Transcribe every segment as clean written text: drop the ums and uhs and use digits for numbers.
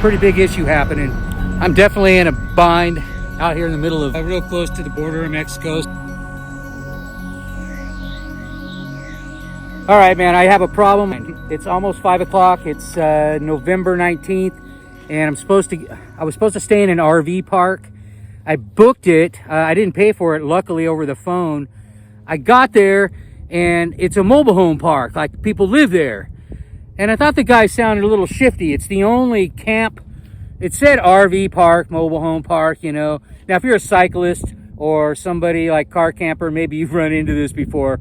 pretty big issue happening. I'm definitely in a bind out here in the middle of, real close to the border of Mexico. All right, man, I have a problem. It's almost 5 o'clock. It's November 19th, and I was supposed to stay in an RV park. I booked it. I didn't pay for it, luckily, over the phone. I got there, and it's a mobile home park. Like, people live there. And I thought the guy sounded a little shifty. It's the only camp. It said RV park, mobile home park, you know. Now, if you're a cyclist or somebody like car camper, maybe you've run into this before.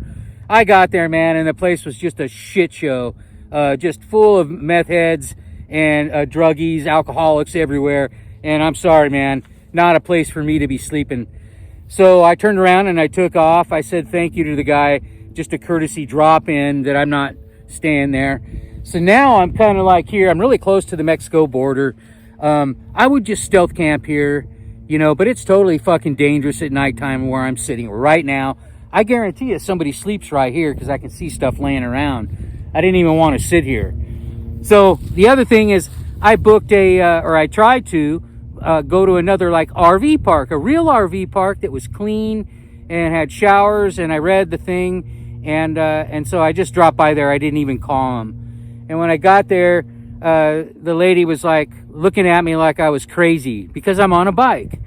I got there, man, and the place was just a shit show. Just full of meth heads and druggies, alcoholics everywhere. And I'm sorry, man, not a place for me to be sleeping. So I turned around and I took off. I said thank you to the guy, just a courtesy drop in that I'm not staying there. So now I'm kind of like here. I'm really close to the Mexico border. I would just stealth camp here, you know, but it's totally fucking dangerous at nighttime where I'm sitting right now. I guarantee you somebody sleeps right here because I can see stuff laying around. I didn't even want to sit here. So the other thing is I booked I tried to go to another like RV park, a real RV park that was clean and had showers, and I read the thing, and so I just dropped by there. I didn't even call them. And when I got there, the lady was like looking at me like I was crazy because I'm on a bike.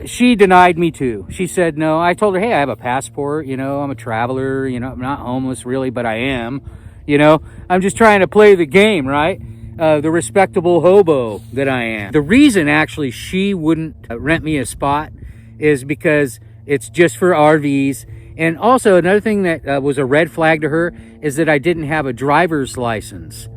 She denied me too. She said no. I told her, hey, I have a passport, you know, I'm a traveler, you know, I'm not homeless really, but I am, you know, I'm just trying to play the game, right? The respectable hobo that I am. The reason actually she wouldn't rent me a spot is because it's just for RVs. And also another thing that was a red flag to her is that I didn't have a driver's license.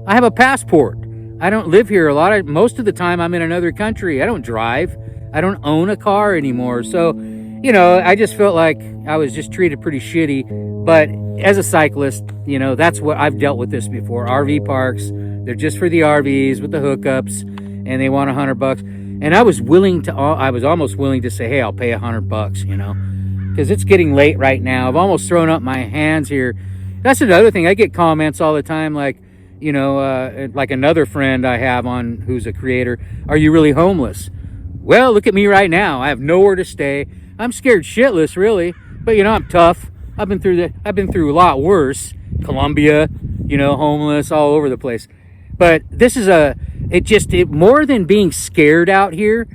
I have a passport. I don't live here most of the time I'm in another country. I don't drive. I don't own a car anymore. So, you know, I just felt like I was just treated pretty shitty. But as a cyclist, you know, that's what I've dealt with this before. RV parks, they're just for the RVs with the hookups, and they want $100. And I was almost willing to say, hey, I'll pay $100, you know, because it's getting late right now. I've almost thrown up my hands here. That's another thing. I get comments all the time like, you know, like another friend I have on who's a creator, are you really homeless? Well, look at me right now. I have nowhere to stay. I'm scared shitless, really. But, you know, I'm tough. I've been through a lot worse. Colombia, you know, homeless, all over the place. But this is more than being scared out here,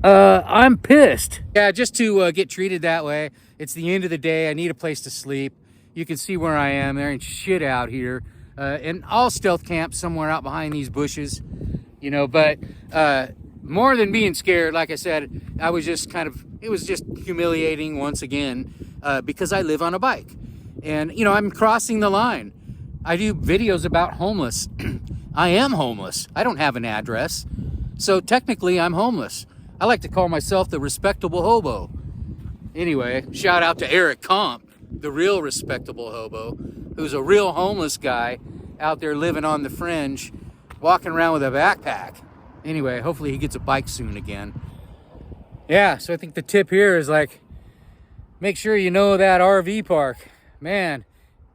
I'm pissed. Yeah, just to get treated that way. It's the end of the day. I need a place to sleep. You can see where I am. There ain't shit out here. And I'll stealth camp somewhere out behind these bushes, you know, but more than being scared, like I said, it was just humiliating once again because I live on a bike. And, you know, I'm crossing the line. I do videos about homeless. I am homeless. I don't have an address. So technically, I'm homeless. I like to call myself the respectable hobo. Anyway, shout out to Eric Comp, the real respectable hobo, who's a real homeless guy out there living on the fringe, walking around with a backpack. Anyway, hopefully he gets a bike soon again. Yeah, so I think the tip here is like, make sure you know that RV park. Man,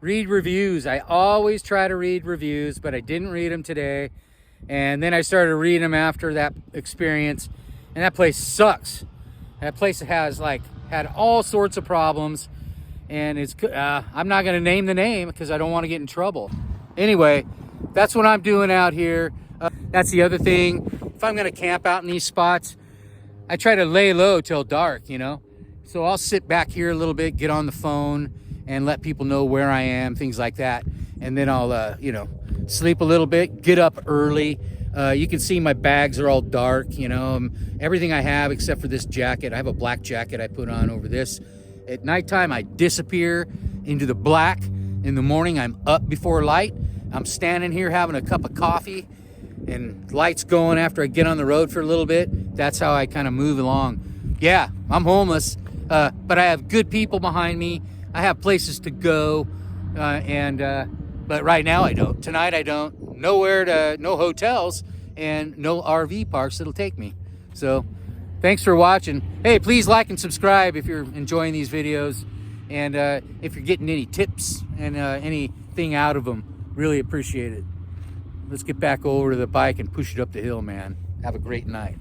read reviews. I always try to read reviews, but I didn't read them today. And then I started reading them after that experience. And that place sucks. That place has had all sorts of problems. And it's I'm not going to name the name because I don't want to get in trouble. Anyway, that's what I'm doing out here. That's the other thing. If I'm going to camp out in these spots, I try to lay low till dark, you know. So I'll sit back here a little bit, get on the phone, and let people know where I am, things like that. And then I'll, you know, sleep a little bit, get up early. You can see my bags are all dark, you know. Everything I have except for this jacket. I have a black jacket I put on over this. At nighttime, I disappear into the black. In the morning, I'm up before light. I'm standing here having a cup of coffee and lights going after I get on the road for a little bit. That's how I kind of move along. Yeah, I'm homeless, but I have good people behind me. I have places to go, but right now I don't. Tonight I don't. No hotels, and no RV parks that'll take me. So thanks for watching. Hey, please like and subscribe if you're enjoying these videos, and if you're getting any tips and anything out of them. Really appreciate it. let's get back over to the bike and push it up the hill, man. Have a great night.